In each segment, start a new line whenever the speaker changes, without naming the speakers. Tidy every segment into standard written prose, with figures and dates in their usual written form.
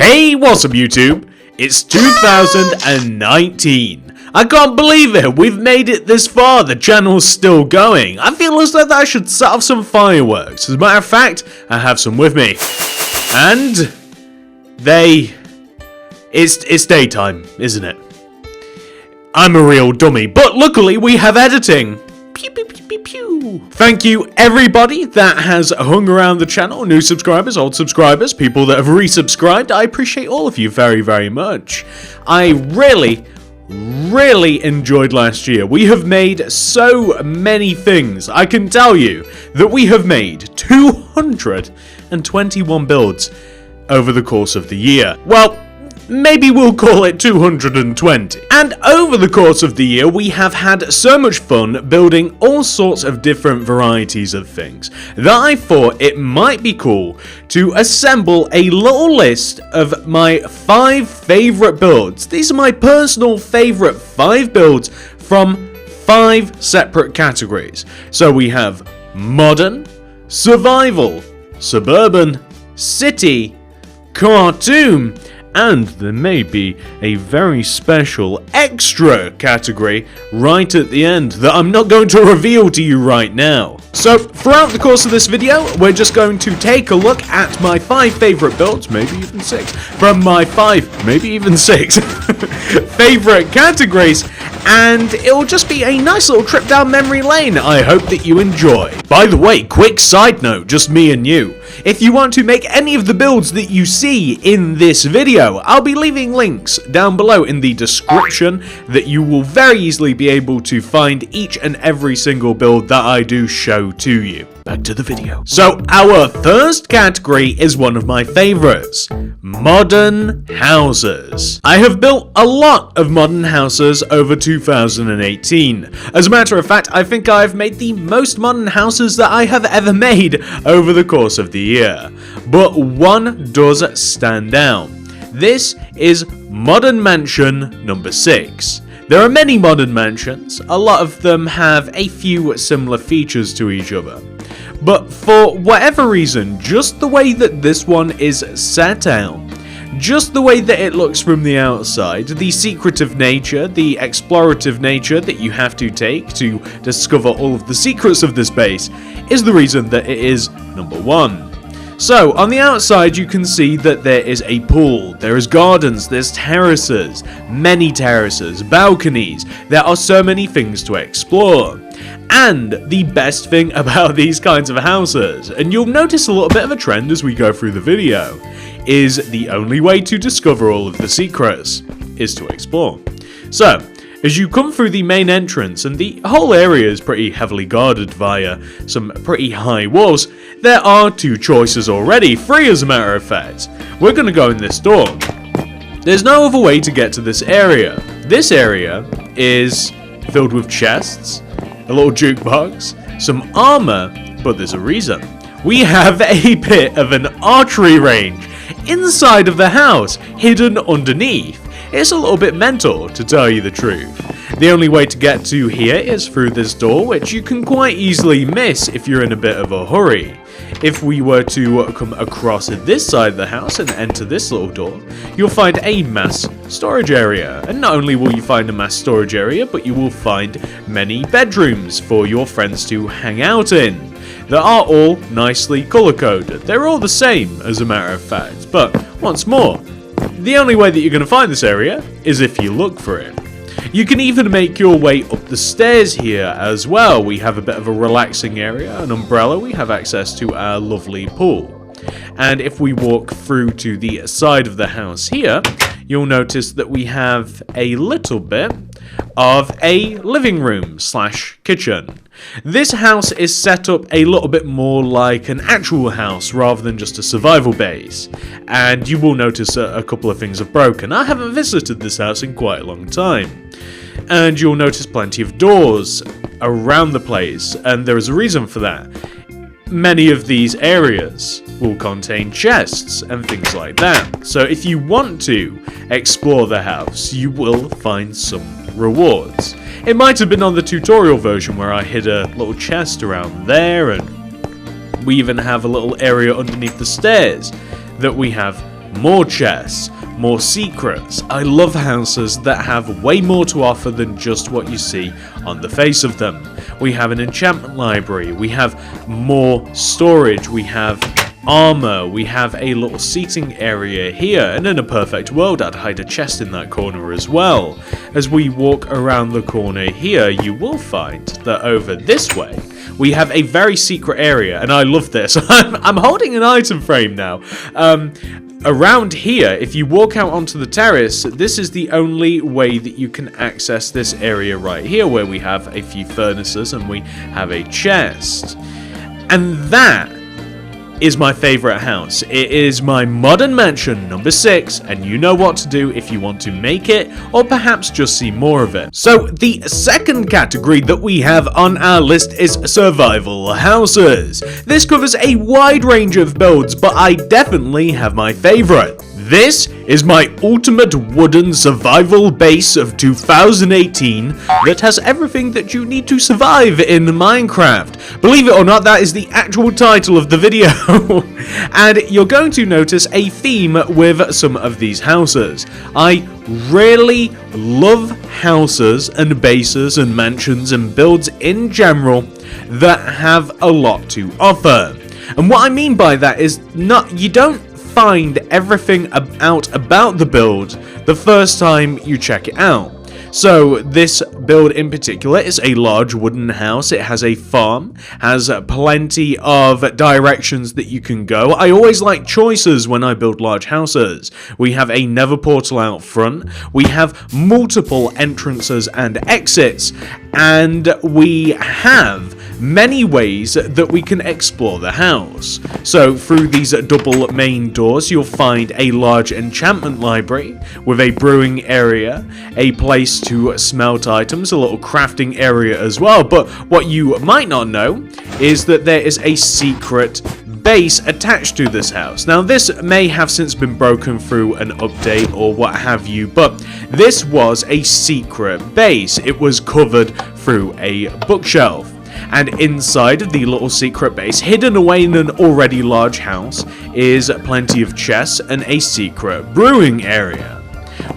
Hey, what's up YouTube? It's 2019. I can't believe it, we've made it this far, the channel's still going. I feel as though I should set off some fireworks. As a matter of fact, I have some with me. And it's daytime, isn't it? I'm a real dummy, but luckily we have editing. Pew, pew, pew, pew, pew. Thank you everybody that has hung around the channel, new subscribers, old subscribers, people that have resubscribed. I appreciate all of you very, very much. I really enjoyed last year. We have made so many things. I can tell you that we have made 221 builds over the course of the year. Well, maybe we'll call it 220. And over the course of the year, we have had so much fun building all sorts of different varieties of things that I thought it might be cool to assemble a little list of my 5 favorite builds. These are my personal favorite 5 builds from 5 separate categories. So we have modern, survival, suburban, city, cartoon, and there may be a very special extra category right at the end that I'm not going to reveal to you right now. So throughout the course of this video, we're just going to take a look at my 5 favorite builds, maybe even 6, from my 5, maybe even 6 favorite categories, and it'll just be a nice little trip down memory lane. I hope that you enjoy. By the way, quick side note, just me and you. If you want to make any of the builds that you see in this video, I'll be leaving links down below in the description that you will very easily be able to find each and every single build that I do show to you. Back to the video. So our first category is one of my favorites, modern houses. I have built a lot of modern houses over 2018. As a matter of fact, I think I've made the most modern houses that I have ever made over the course of the year. But one does stand out. This is Modern Mansion number 6. There are many modern mansions, a lot of them have a few similar features to each other. But for whatever reason, just the way that this one is set out, just the way that it looks from the outside, the secretive nature, the explorative nature that you have to take to discover all of the secrets of this base, is the reason that it is number 1. So, on the outside you can see that there is a pool, there is gardens, there's terraces, many terraces, balconies, there are so many things to explore. And the best thing about these kinds of houses, and you'll notice a little bit of a trend as we go through the video, is the only way to discover all of the secrets is to explore. So, as you come through the main entrance, and the whole area is pretty heavily guarded via some pretty high walls, there are 2 choices already, 3 as a matter of fact. We're going to go in this door. There's no other way to get to this area. This area is filled with chests, a little jukebox, some armor, but there's a reason. We have a bit of an archery range inside of the house, hidden underneath. It's a little bit mental, to tell you the truth. The only way to get to here is through this door, which you can quite easily miss if you're in a bit of a hurry. If we were to come across this side of the house and enter this little door, you'll find a mass storage area. And not only will you find a mass storage area, but you will find many bedrooms for your friends to hang out in. They are all nicely color-coded. They're all the same, as a matter of fact. But once more, the only way that you're going to find this area is if you look for it. You can even make your way up the stairs here as well. We have a bit of a relaxing area, an umbrella, we have access to our lovely pool. And if we walk through to the side of the house here, you'll notice that we have a little bit of a living room / kitchen. This house is set up a little bit more like an actual house rather than just a survival base, and you will notice a couple of things are broken. I haven't visited this house in quite a long time, and you'll notice plenty of doors around the place, and there is a reason for that. Many of these areas will contain chests and things like that, so if you want to explore the house, you will find some rewards. It might have been on the tutorial version where I hid a little chest around there, and we even have a little area underneath the stairs that we have more chests, more secrets. I love houses that have way more to offer than just what you see on the face of them. We have an enchantment library, we have more storage, we have armor, we have a little seating area here, and in a perfect world I'd hide a chest in that corner as well. As we walk around the corner here, you will find that over this way we have a very secret area, and I love this. I'm holding an item frame now. Around here, if you walk out onto the terrace, this is the only way that you can access this area right here, where we have a few furnaces and we have a chest. And that is my favorite house. It is my modern mansion number 6, and you know what to do if you want to make it, or perhaps just see more of it. So the second category that we have on our list is survival houses. This covers a wide range of builds, but I definitely have my favorite. This is my ultimate wooden survival base of 2018 that has everything that you need to survive in Minecraft. Believe it or not, that is the actual title of the video. And you're going to notice a theme with some of these houses. I really love houses and bases and mansions and builds in general that have a lot to offer. And what I mean by that is you don't find everything out about the build the first time you check it out. So this build in particular is a large wooden house. It has a farm, has plenty of directions that you can go. I always like choices when I build large houses. We have a nether portal out front. We have multiple entrances and exits, and we have many ways that we can explore the house. So through these double main doors, you'll find a large enchantment library with a brewing area, a place to smelt items, a little crafting area as well. But what you might not know is that there is a secret base attached to this house. Now this may have since been broken through an update or what have you, but this was a secret base. It was covered through a bookshelf. And inside of the little secret base, hidden away in an already large house, is plenty of chests and a secret brewing area.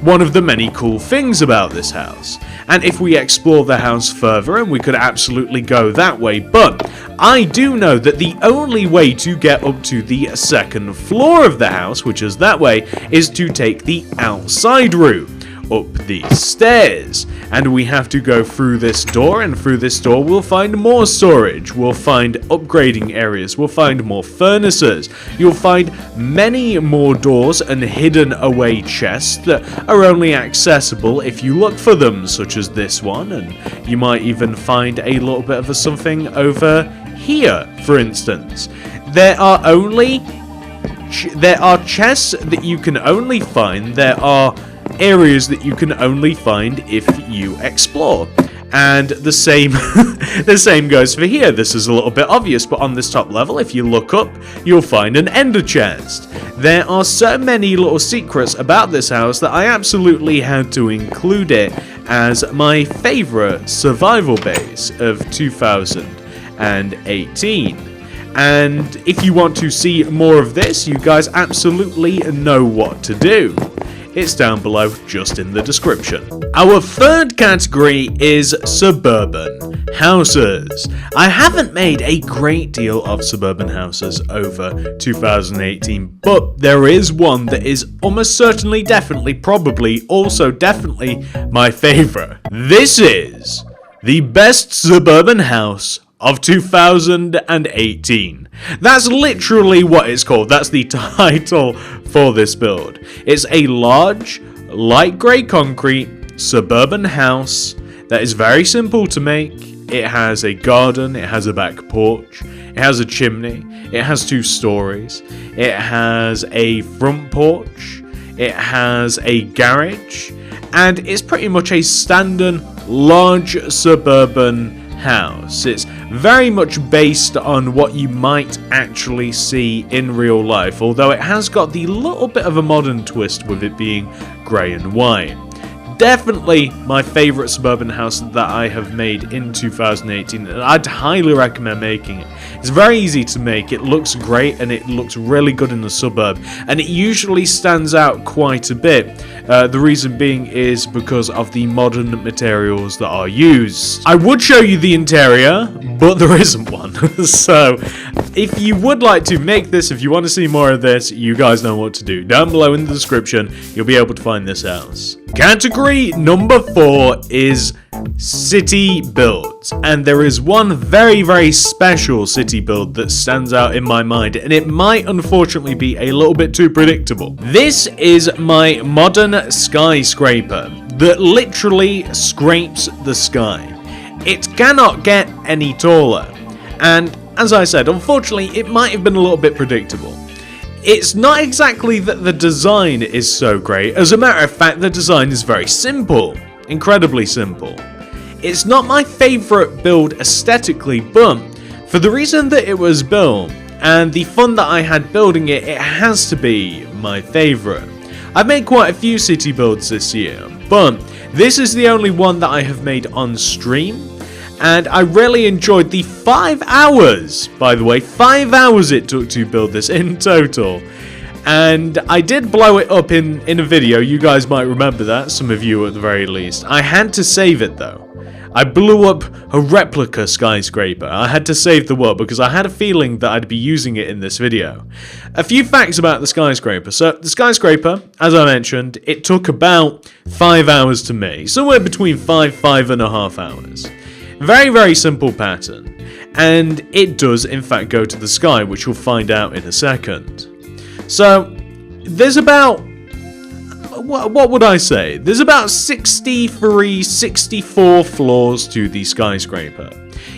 One of the many cool things about this house. And if we explore the house further, and we could absolutely go that way, but I do know that the only way to get up to the second floor of the house, which is that way, is to take the outside route up these stairs, and we have to go through this door, and through this door we'll find more storage, we'll find upgrading areas, we'll find more furnaces, you'll find many more doors and hidden away chests that are only accessible if you look for them, such as this one, and you might even find a little bit of something over here, for instance. There are chests that you can only find, there are areas that you can only find if you explore. And the same the same goes for here. This is a little bit obvious, but on this top level, if you look up, you'll find an ender chest. There are so many little secrets about this house that I absolutely had to include it as my favorite survival base of 2018. And if you want to see more of this, you guys absolutely know what to do. It's down below, just in the description. Our third category is suburban houses. I haven't made a great deal of suburban houses over 2018, but there is one that is almost certainly, definitely, probably, also definitely my favorite. This is the best suburban house of 2018. That's literally what it's called. That's the title for this build. It's a large, light grey concrete suburban house that is very simple to make. It has a garden, it has a back porch, it has a chimney, it has 2 stories, it has a front porch, it has a garage, and it's pretty much a standard large suburban house. It's very much based on what you might actually see in real life, although it has got the little bit of a modern twist with it being grey and white. definitely my favorite suburban house that I have made in 2018, and I'd highly recommend making it. It's very easy to make, it looks great, and it looks really good in the suburb, and it usually stands out quite a bit. The reason being is because of the modern materials that are used. I would show you the interior, but there isn't one. So, if you would like to make this, if you want to see more of this, you guys know what to do. Down below in the description, you'll be able to find this house. Category number 4 is city builds, and there is one very, very special city build that stands out in my mind, and it might unfortunately be a little bit too predictable. This is my modern skyscraper that literally scrapes the sky. It cannot get any taller, and as I said, unfortunately it might have been a little bit predictable. It's not exactly that the design is so great. As a matter of fact, the design is very simple. Incredibly simple. It's not my favourite build aesthetically, but for the reason that it was built and the fun that I had building it, it has to be my favourite. I've made quite a few city builds this year, but this is the only one that I have made on stream. And I really enjoyed the 5 hours, by the way, 5 hours it took to build this in total. And I did blow it up in a video, you guys might remember that, some of you at the very least. I had to save it though. I blew up a replica skyscraper. I had to save the world because I had a feeling that I'd be using it in this video. A few facts about the skyscraper. So the skyscraper, as I mentioned, it took about 5 hours to make. Somewhere between 5.5 hours. Very, very simple pattern, and it does in fact go to the sky, which you'll find out in a second. So, there's about, what would I say? There's about 63, 64 floors to the skyscraper.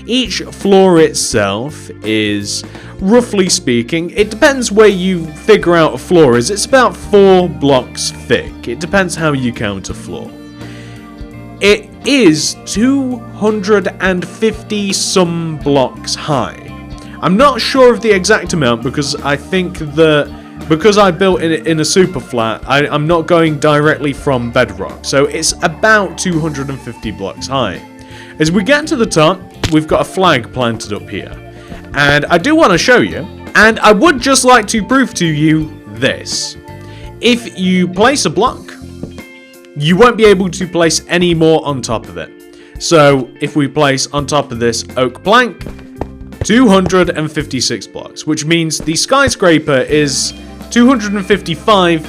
Each floor itself is, roughly speaking, it depends where you figure out a floor is, it's about 4 blocks thick. It depends how you count a floor. It is 250 some blocks high. I'm not sure of the exact amount because I think that because I built it in a super flat, I'm not going directly from bedrock. So it's about 250 blocks high. As we get to the top, we've got a flag planted up here. And I do want to show you, and I would just like to prove to you this. If you place a block, you won't be able to place any more on top of it. So if we place on top of this oak plank, 256 blocks, which means the skyscraper is 255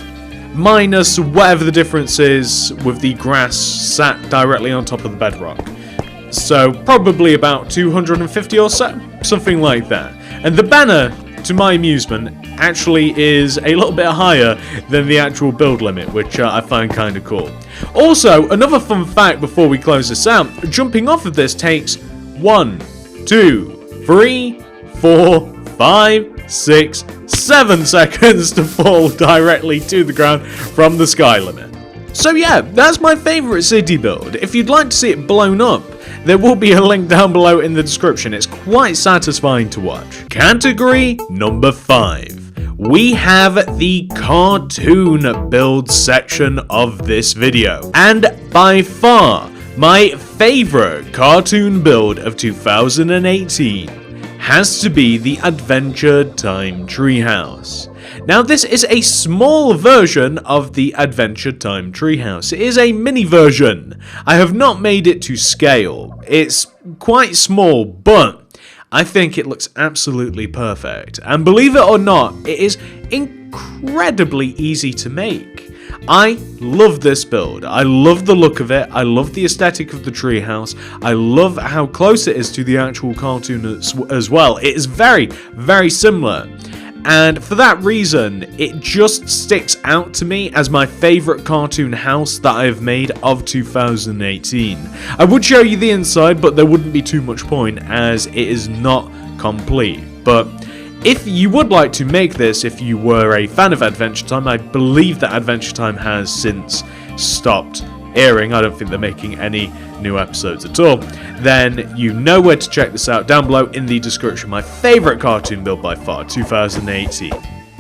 minus whatever the difference is with the grass sat directly on top of the bedrock. So probably about 250 or so, something like that. And the banner, to my amusement, actually is a little bit higher than the actual build limit, which I find kind of cool. Also, another fun fact before we close this out, jumping off of this takes 1, 2, 3, 4, 5, 6, 7 seconds to fall directly to the ground from the sky limit. So yeah, that's my favourite city build. If you'd like to see it blown up, there will be a link down below in the description. It's quite satisfying to watch. Category number 5. We have the cartoon build section of this video. And by far, my favourite cartoon build of 2018 has to be the Adventure Time treehouse. Now this is a small version of the Adventure Time treehouse. It is a mini version. I have not made it to scale. It's quite small, but I think it looks absolutely perfect. And believe it or not, it is incredibly easy to make. I love this build. I love the look of it. I love the aesthetic of the treehouse. I love how close it is to the actual cartoon as well. It is very, very similar. And for that reason, it just sticks out to me as my favourite cartoon house that I have made of 2018. I would show you the inside, but there wouldn't be too much point as it is not complete. But if you would like to make this, if you were a fan of Adventure Time, I believe that Adventure Time has since stopped airing. I don't think they're making any new episodes at all. Then you know where to check this out down below in the description. My favourite cartoon build by far, 2018.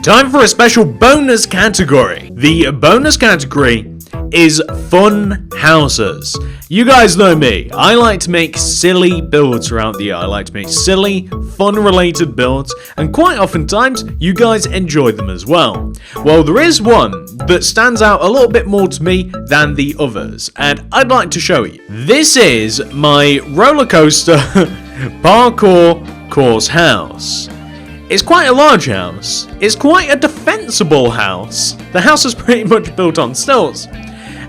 Time for a special bonus category. The bonus category is fun houses. You guys know me. I like to make silly builds throughout the year. I like to make silly, fun-related builds, and quite oftentimes, you guys enjoy them as well. Well, there is one that stands out a little bit more to me than the others, and I'd like to show you. This is my roller coaster parkour course house. It's quite a large house. It's quite a defensible house. The house is pretty much built on stilts.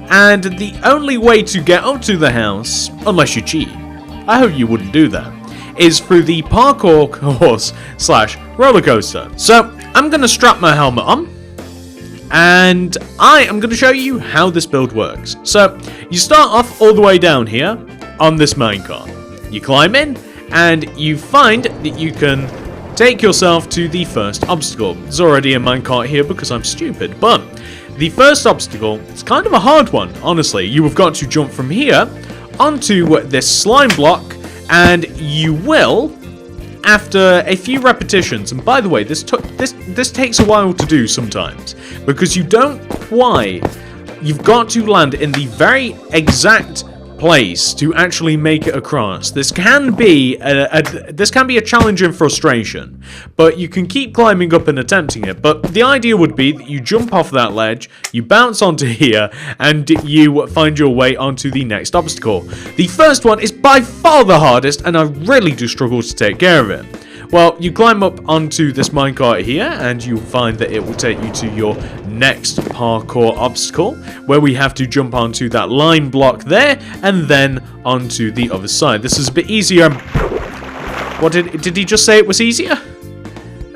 And the only way to get up to the house, unless you cheat, I hope you wouldn't do that, is through the parkour course / roller coaster. So I'm going to strap my helmet on, and I am going to show you how this build works. So you start off all the way down here on this minecart. You climb in, and you find that you can take yourself to the first obstacle. There's already a minecart here because I'm stupid, but the first obstacle is kind of a hard one, honestly. You have got to jump from here onto this slime block, and you will, after a few repetitions, and by the way, this takes a while to do sometimes, because you don't quite, you've got to land in the very exact place to actually make it across. This can be a challenge and frustration, but you can keep climbing up and attempting it. But the idea would be that you jump off that ledge, you bounce onto here, and you find your way onto the next obstacle. The first one is by far the hardest, and I really do struggle to take care of it. Well, you climb up onto this minecart here, and you find that it will take you to your next parkour obstacle, where we have to jump onto that line block there, and then onto the other side. This is a bit easier. What did he just say it was easier?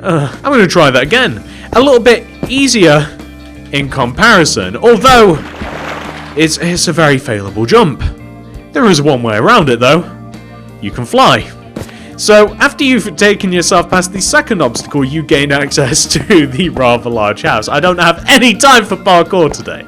I'm going to try that again. A little bit easier in comparison, although it's a very failable jump. There is one way around it, though. You can fly. So, after you've taken yourself past the second obstacle, you gain access to the rather large house. I don't have any time for parkour today.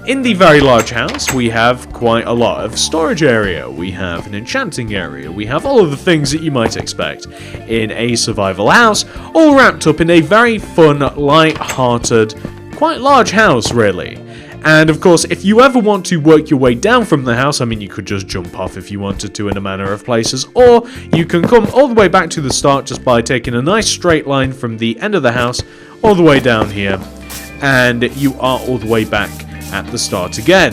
In the very large house, we have quite a lot of storage area. We have an enchanting area. We have all of the things that you might expect in a survival house, all wrapped up in a very fun, light-hearted, quite large house, really. And of course, if you ever want to work your way down from the house, I mean, you could just jump off if you wanted to in a manner of places, or you can come all the way back to the start just by taking a nice straight line from the end of the house all the way down here, and you are all the way back at the start again.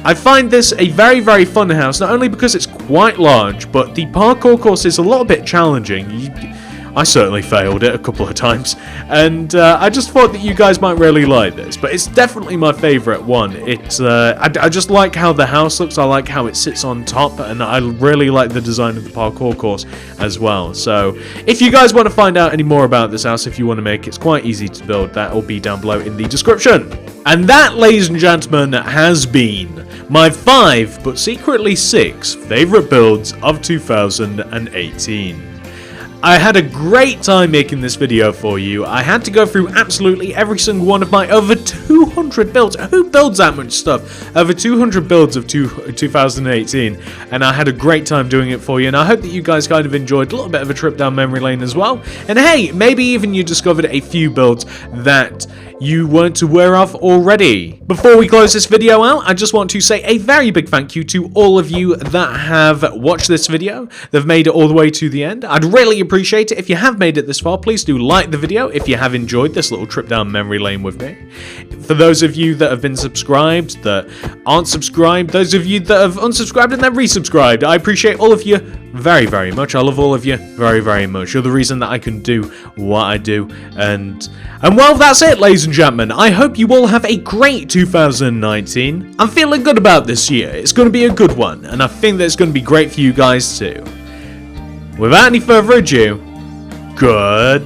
I find this a very, very fun house, not only because it's quite large, but the parkour course is a little bit challenging. I certainly failed it a couple of times, and I just thought that you guys might really like this, but it's definitely my favourite one. I just like how the house looks, I like how it sits on top, and I really like the design of the parkour course as well. So, if you guys want to find out any more about this house, if you want to make it, it's quite easy to build. That will be down below in the description. And that, ladies and gentlemen, has been my 5, but secretly 6, favourite builds of 2018. I had a great time making this video for you. I had to go through absolutely every single one of my over 200 builds. Who builds that much stuff? Over 200 builds of 2018. And I had a great time doing it for you. And I hope that you guys kind of enjoyed a little bit of a trip down memory lane as well. And hey, maybe even you discovered a few builds that you weren't aware of already. Before we close this video out, I just want to say a very big thank you to all of you that have watched this video, that have made it all the way to the end. I'd really appreciate it if you have made it this far. Please do like the video if you have enjoyed this little trip down memory lane with me. For those of you that have been subscribed, that aren't subscribed, those of you that have unsubscribed and then resubscribed, I appreciate all of you very, very much. I love all of you very, very much. You're the reason that I can do what I do. And well, that's it, ladies and gentlemen. I hope you all have a great 2019. I'm feeling good about this year. It's going to be a good one, and I think that it's going to be great for you guys too. Without any further ado, goodbye.